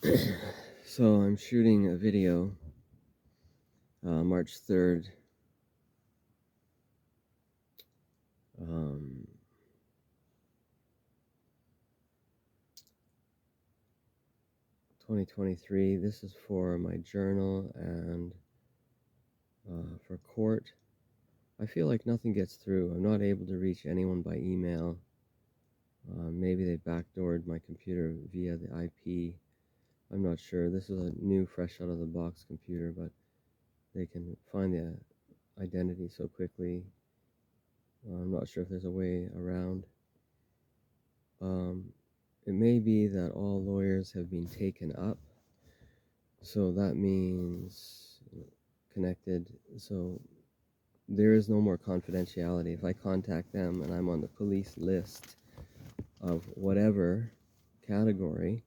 So I'm shooting a video March 3rd, 2023. This is for my journal and for court. I feel like nothing gets through. I'm not able to reach anyone by email. Maybe they backdoored my computer via the IP. I'm not sure. This is a new, fresh out of the box computer, but they can find the identity so quickly. I'm not sure if there's a way around. It may be that all lawyers have been taken up, so that means connected. So there is no more confidentiality. If I contact them and I'm on the police list of whatever category,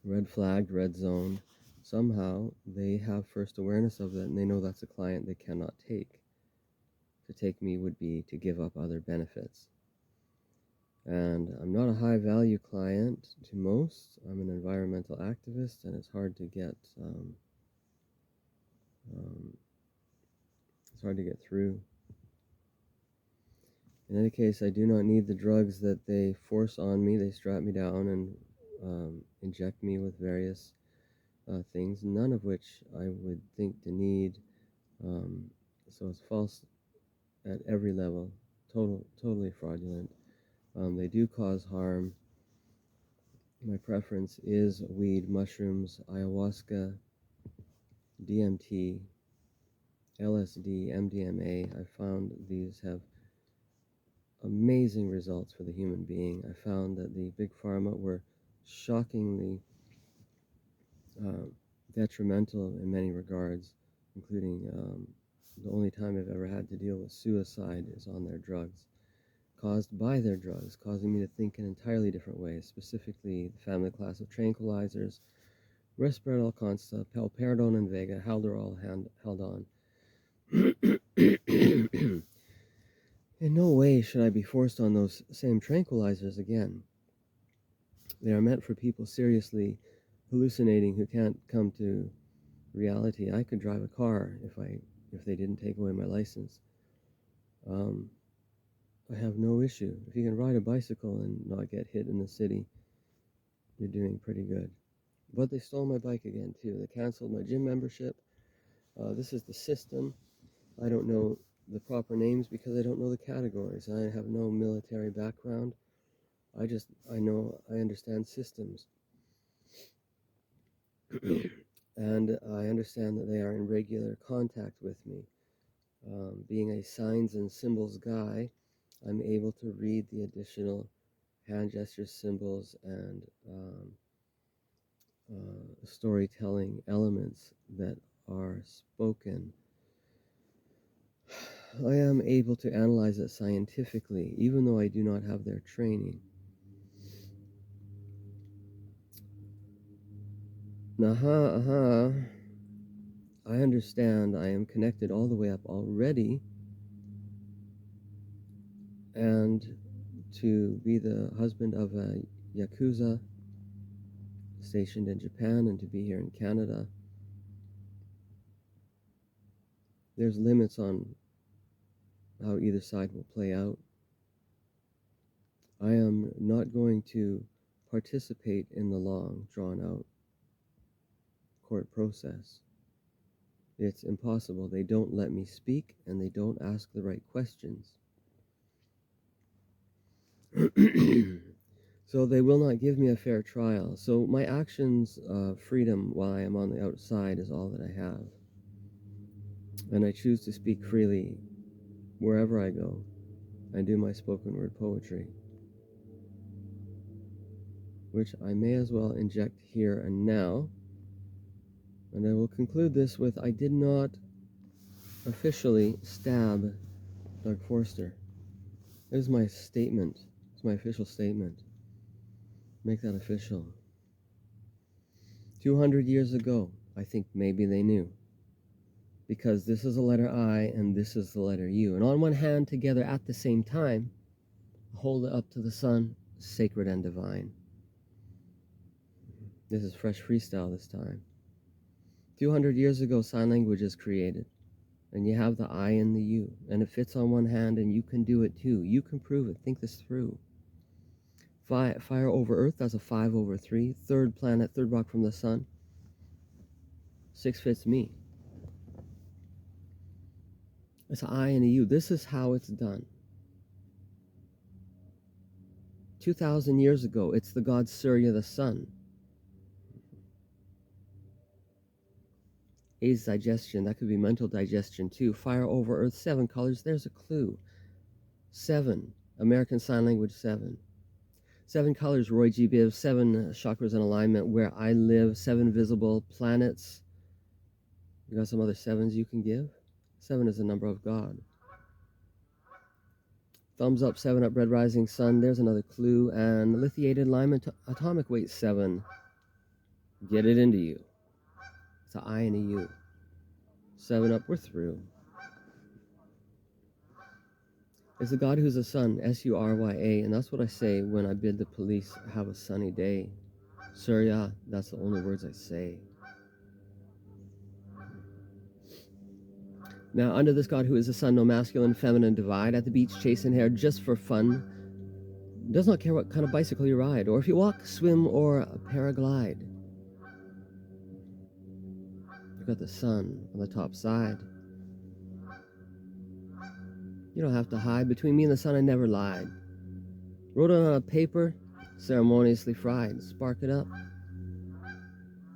red flagged, red zoned, somehow they have first awareness of that and they know that's a client they cannot take. To take me would be to give up other benefits. And I'm not a high value client to most. I'm an environmental activist and it's hard to get through. In any case, I do not need the drugs that they force on me. They strap me down and inject me with various things, none of which I would think to need. So it's false at every level, totally fraudulent. They do cause harm. My preference is weed, mushrooms, ayahuasca, DMT, LSD, MDMA. I found these have amazing results for the human being. I found that the big pharma were shockingly detrimental in many regards, including the only time I've ever had to deal with suicide is on their drugs, caused by their drugs, causing me to think in entirely different ways, specifically the family class of tranquilizers, Risperidone, Consta, Paliperidone, and Vega, Haldol, Haldon. In no way should I be forced on those same tranquilizers again. They are meant for people seriously hallucinating who can't come to reality. I could drive a car if they didn't take away my license. I have no issue. If you can ride a bicycle and not get hit in the city, you're doing pretty good. But they stole my bike again too. They canceled my gym membership. This is the system. I don't know the proper names because I don't know the categories. I have no military background. I understand systems. And I understand that they are in regular contact with me. Being a signs and symbols guy, I'm able to read the additional hand gestures, symbols, and storytelling elements that are spoken. I am able to analyze it scientifically, even though I do not have their training. I understand I am connected all the way up already, and to be the husband of a Yakuza stationed in Japan and to be here in Canada, there's limits on how either side will play out. I am not going to participate in the long, drawn-out court process. It's impossible. They don't let me speak, and they don't ask the right questions. So they will not give me a fair trial. So my actions, freedom while I am on the outside is all that I have. And I choose to speak freely wherever I go. I do my spoken word poetry, which I may as well inject here and now. And I will conclude this with, I did not officially stab Doug Forster. This is my statement. It's my official statement. Make that official. 200 years ago, I think maybe they knew. Because this is a letter I and this is the letter U. And on one hand, together at the same time, hold it up to the sun, sacred and divine. This is fresh freestyle this time. 200 years ago, sign language is created. And you have the I and the U. And it fits on one hand, and you can do it too. You can prove it. Think this through. Fire over Earth, that's a 5/3. Third planet, third rock from the sun. 6 fits me. It's an I and a U. This is how it's done. 2,000 years ago, it's the god Surya, the sun. A is digestion. That could be mental digestion too. Fire over Earth, 7 colors. There's a clue. 7. American Sign Language 7. 7 colors, Roy G. Biv. 7 chakras in alignment where I live. 7 visible planets. You got some other 7s you can give? 7 is the number of God. Thumbs up, 7 up, red rising sun. There's another clue. And lithiated alignment, atomic weight 7. Get it into you. It's an I and a U. 7 up, we're through. It's the God who's a sun, Surya, and that's what I say when I bid the police have a sunny day. Surya, that's the only words I say. Now, under this God who is the sun, no masculine, feminine divide. At the beach, chasing hair just for fun. Does not care what kind of bicycle you ride, or if you walk, swim, or paraglide. You've got the sun on the top side. You don't have to hide. Between me and the sun, I never lied. Wrote it on a paper, ceremoniously fried. Spark it up.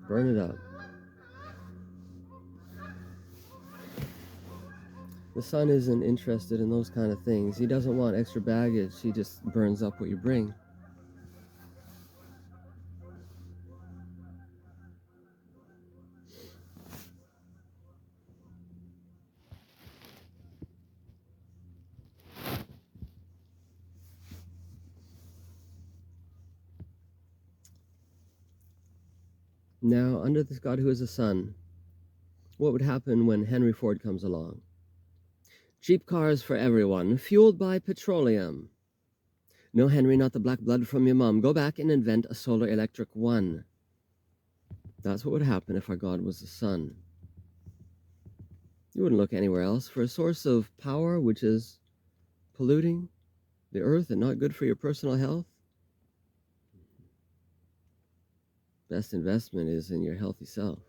Burn it up. The sun isn't interested in those kind of things. He doesn't want extra baggage. He just burns up what you bring. Now, under this God who is the sun, what would happen when Henry Ford comes along? Cheap cars for everyone, fueled by petroleum. No, Henry, not the black blood from your mom. Go back and invent a solar electric one. That's what would happen if our God was the sun. You wouldn't look anywhere else for a source of power which is polluting the earth and not good for your personal health. Best investment is in your healthy self.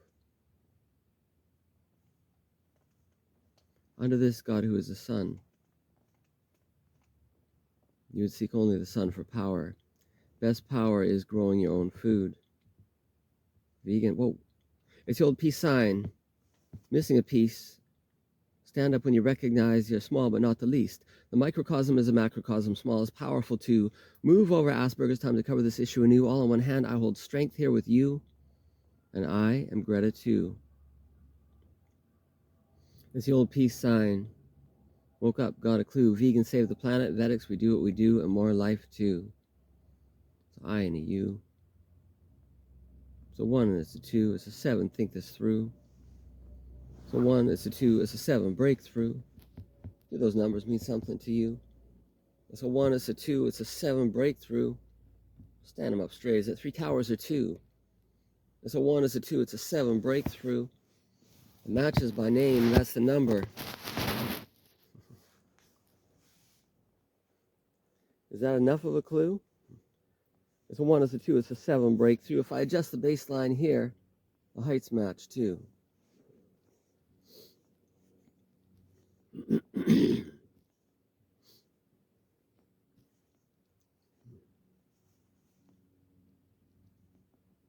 Under this God who is the sun, you would seek only the sun for power. Best power is growing your own food. Vegan, whoa. It's the old peace sign. Missing a piece. Stand up when you recognize you're small but not the least. The microcosm is a macrocosm. Small is powerful too. Move over Asperger's. Time to cover this issue anew. All in one hand, I hold strength here with you. And I am Greta too. It's the old peace sign. Woke up, got a clue. Vegan, save the planet. Vedics, we do what we do, and more life too. It's I and a U. It's a 1 and it's a 2. It's a 7. Think this through. It's a 1, it's a 2, it's a 7. Breakthrough. Do those numbers mean something to you? It's a 1, it's a 2, it's a 7. Breakthrough. Stand them up straight. Is it 3 towers or 2? It's a 1, it's a 2, it's a 7. Breakthrough. It matches by name. That's the number. Is that enough of a clue? It's a 1, it's a 2, it's a 7. Breakthrough. If I adjust the baseline here, the heights match too.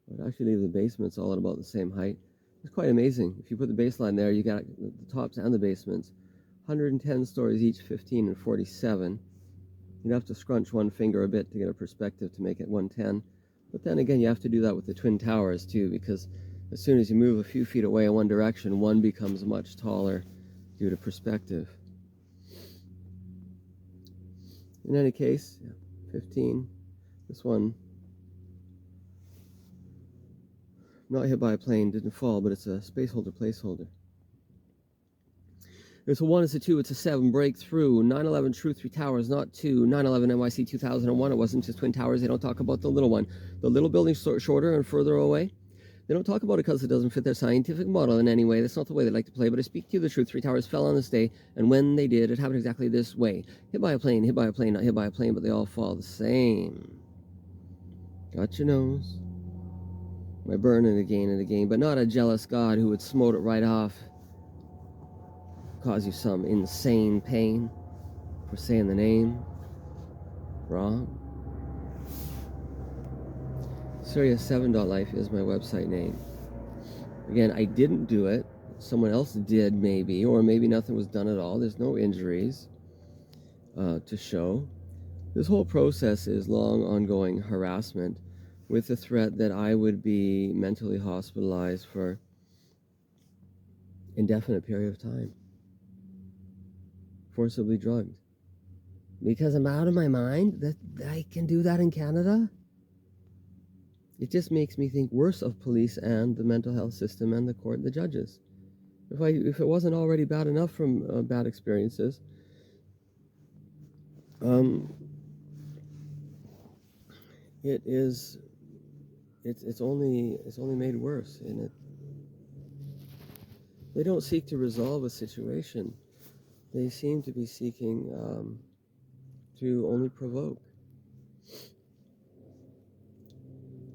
I'd actually leave the basements all at about the same height. It's quite amazing. If you put the baseline there, you got the tops and the basements. 110 stories each, 15 and 47. You'd have to scrunch one finger a bit to get a perspective to make it 110. But then again, you have to do that with the Twin Towers too, because as soon as you move a few feet away in one direction, one becomes much taller due to perspective. In any case, 15. This one, not hit by a plane, didn't fall, but it's a space holder placeholder. It's a 1, it's a 2, it's a 7, breakthrough, 9/11 Truth, 3 towers, not 2, 9/11 NYC 2001, it wasn't just Twin Towers, they don't talk about the little one. The little building's shorter and further away. They don't talk about it because it doesn't fit their scientific model in any way. That's not the way they like to play, but I speak to you the truth. 3 towers fell on this day, and when they did, it happened exactly this way. Hit by a plane, not hit by a plane, but they all fall the same. Got your nose. Might burn it again and again, but not a jealous God who would smote it right off, cause you some insane pain for saying the name wrong. Sirius7.life is my website name. Again, I didn't do it. Someone else did, maybe, or maybe nothing was done at all. There's no injuries to show. This whole process is long, ongoing harassment with the threat that I would be mentally hospitalized for indefinite period of time, forcibly drugged. Because I'm out of my mind that I can do that in Canada? It just makes me think worse of police and the mental health system and the court and the judges. If it wasn't already bad enough from bad experiences, it's only made worse. And they don't seek to resolve a situation. They seem to be seeking to only provoke.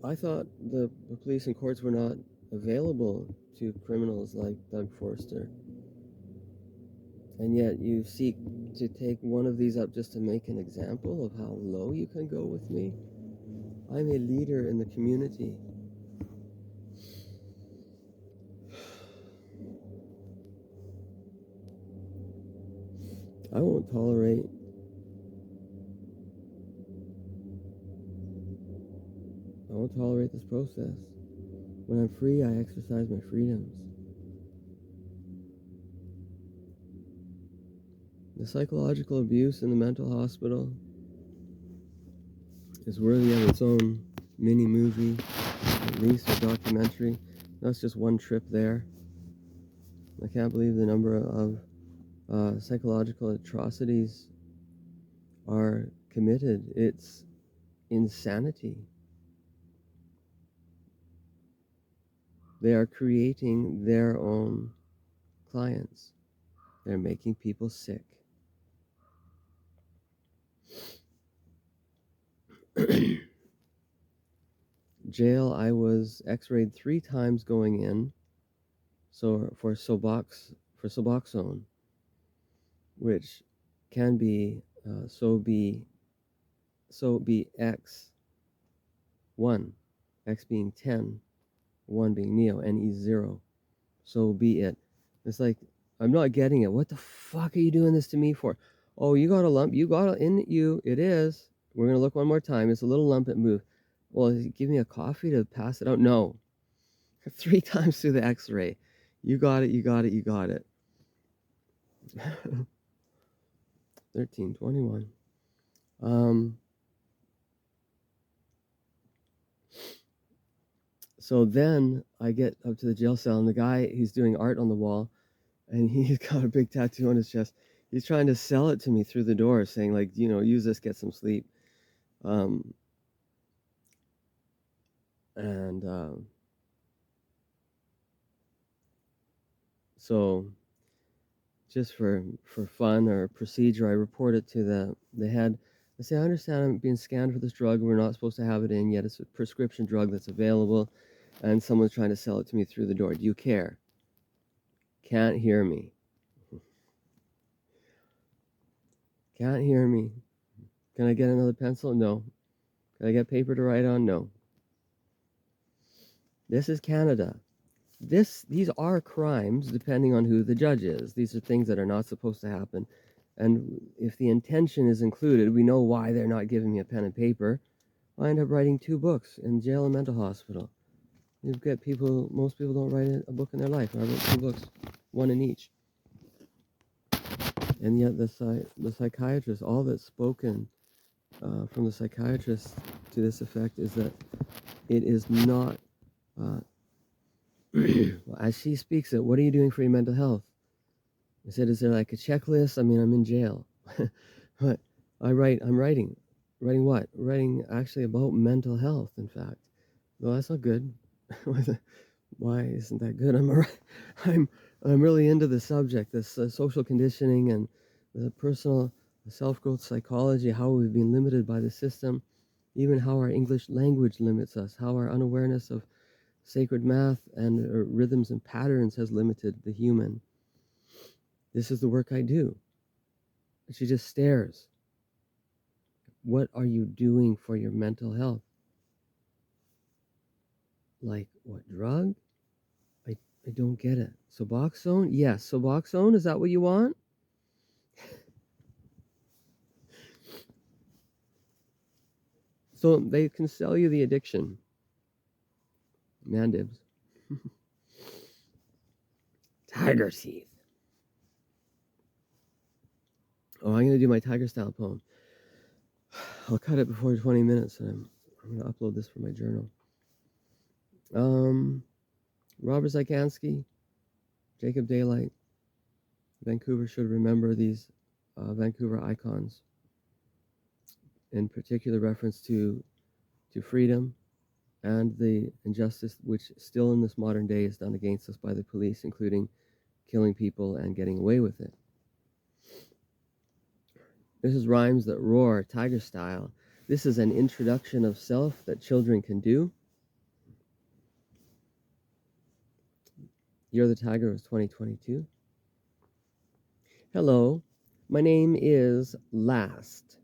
I thought the police and courts were not available to criminals like Doug Forster. And yet you seek to take one of these up just to make an example of how low you can go with me. I'm a leader in the community. I won't tolerate this process. When I'm free, I exercise my freedoms. The psychological abuse in the mental hospital is worthy of its own mini movie, at least a documentary. That's just one trip there. I can't believe the number of psychological atrocities are committed. It's insanity. They are creating their own clients. They're making people sick. Jail, I was x-rayed 3 times going in, so for Suboxone, which can be SOBX1, X being 10, 1 being Neo, NE0. So be it. It's like, I'm not getting it. What the fuck are you doing this to me for? Oh, you got a lump. You got it in you. It is. We're going to look one more time. It's a little lump. It moved. Well, give me a coffee to pass it out? No. 3 times through the x-ray. You got it. You got it. You got it. 1321. So then I get up to the jail cell, and the guy, he's doing art on the wall, and he's got a big tattoo on his chest. He's trying to sell it to me through the door, saying, like, use this, get some sleep. So just for fun or procedure, I report it to the head. I say, I understand I'm being scanned for this drug. We're not supposed to have it in yet. It's a prescription drug that's available, and someone's trying to sell it to me through the door. Do you care? Can't hear me. Can't hear me. Can I get another pencil? No. Can I get paper to write on? No. This is Canada. These are crimes depending on who the judge is. These are things that are not supposed to happen. And if the intention is included, we know why they're not giving me a pen and paper. I end up writing 2 books in jail and mental hospital. You've got most people don't write a book in their life. I wrote 2 books, 1 in each. And yet the psychiatrist, all that's spoken from the psychiatrist to this effect is that it is not, well, as she speaks it, what are you doing for your mental health? I said, is there like a checklist? I mean, I'm in jail. But I'm writing. Writing what? Writing actually about mental health, in fact. No, that's not good. Why isn't that good? I'm, I'm really into the subject, this social conditioning and the personal self-growth psychology, how we've been limited by the system, even how our English language limits us, how our unawareness of sacred math and rhythms and patterns has limited the human. This is the work I do. She just stares. What are you doing for your mental health? Like what drug? I don't get it. Suboxone? Yes, Suboxone, is that what you want? So they can sell you the addiction. Man dibs. Tiger teeth. Oh, I'm going to do my tiger style poem. I'll cut it before 20 minutes and I'm going to upload this for my journal. Robert Zikansky, Jacob Daylight. Vancouver should remember these Vancouver icons, in particular reference to freedom and the injustice which still in this modern day is done against us by the police, including killing people and getting away with it. This is Rhymes That Roar, tiger style. This is an introduction of self that children can do. Year of the Tiger was 2022. Hello, my name is Last.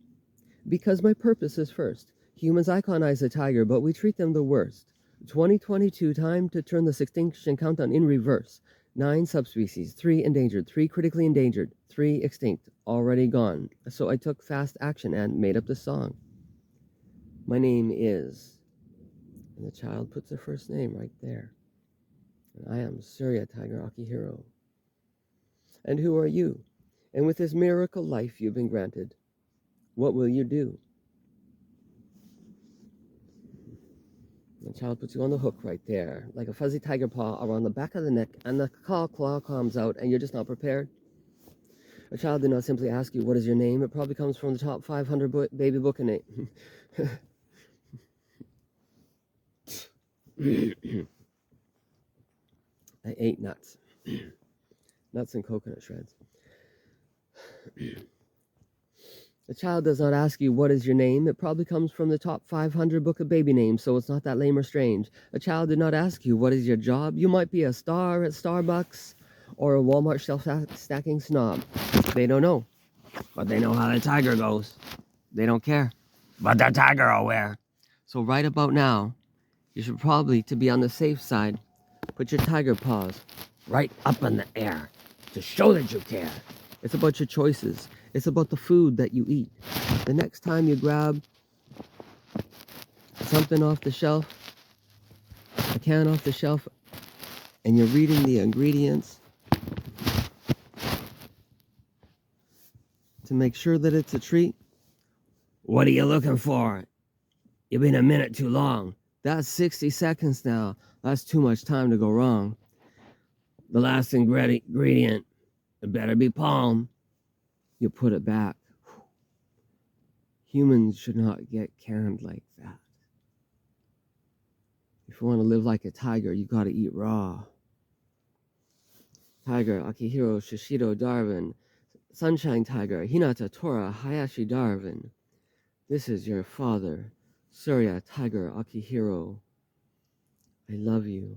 Because my purpose is first. Humans iconize the tiger, but we treat them the worst. 2022, time to turn this extinction countdown in reverse. 9 subspecies, 3 endangered, 3 critically endangered, 3 extinct, already gone. So I took fast action and made up the song. My name is, and the child puts their first name right there. And I am Surya Tiger Akihiro. And who are you? And with this miracle life you've been granted, what will you do? The child puts you on the hook right there, like a fuzzy tiger paw around the back of the neck, and the claw comes out, and you're just not prepared. A child did not simply ask you, what is your name? It probably comes from the top 500 baby book of name. I ate nuts. Nuts and coconut shreds. The child does not ask you, what is your name? It probably comes from the top 500 book of baby names, so it's not that lame or strange. A child did not ask you, what is your job? You might be a star at Starbucks or a Walmart shelf-stacking snob. They don't know, but they know how the tiger goes. They don't care, but the tiger will wear. So right about now, you should probably, to be on the safe side, put your tiger paws right up in the air to show that you care. It's about your choices. It's about the food that you eat. The next time you grab something off the shelf, a can off the shelf, and you're reading the ingredients to make sure that it's a treat, what are you looking for? You've been a minute too long. That's 60 seconds now. That's too much time to go wrong. The last ingredient, it better be palm. You put it back. Humans should not get canned like that. If you want to live like a tiger, you got to eat raw. Tiger, Akihiro, Shishido, Darwin, Sunshine Tiger, Hinata, Tora, Hayashi, Darwin. This is your father, Surya Tiger Akihiro. I love you.